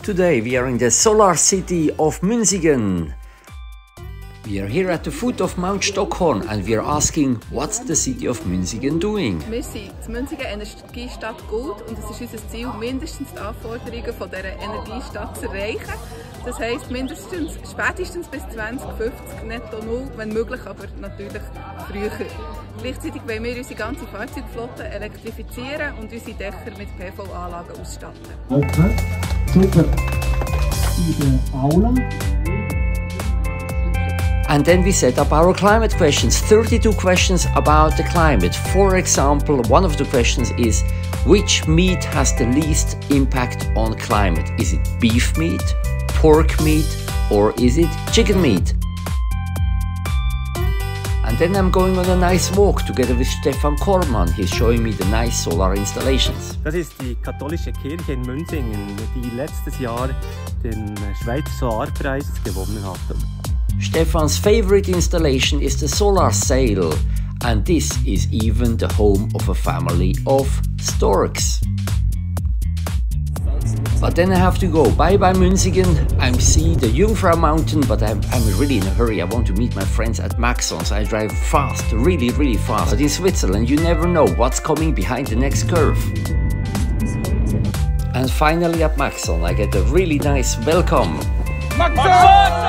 Today we are in the solar city of Münsingen. We are here at the foot of Mount Stockhorn and we are asking, what's the city of Münsingen doing? Wir sind in Münsingen Energiestadt Gold und es ist unser Ziel, mindestens die Anforderungen von dieser Energiestadt zu erreichen. Das heisst, spätestens bis 2050 netto null, wenn möglich, aber natürlich früher. Gleichzeitig wollen wir unsere ganze Fahrzeugflotte elektrifizieren und unsere Dächer mit PV-Anlagen ausstatten. Okay, super. In der Aula. And then we set up our climate questions, 32 questions about the climate. For example, one of the questions is, which meat has the least impact on climate? Is it beef meat, pork meat, or is it chicken meat? And then I'm going on a nice walk together with Stefan Kormann. He's showing me the nice solar installations. Das ist die katholische Kirche in Münsingen, die letztes Jahr den Schweizer Solarpreis gewonnen hat. Stefan's favorite installation is the solar sail, and this is even the home of a family of storks. But then I have to go. Bye bye Münsingen. I'm seeing the Jungfrau mountain, but I'm really in a hurry. I want to meet my friends at Maxon, so I drive fast, really fast. But in Switzerland you never know what's coming behind the next curve. And finally at Maxon I get a really nice welcome. Maxon!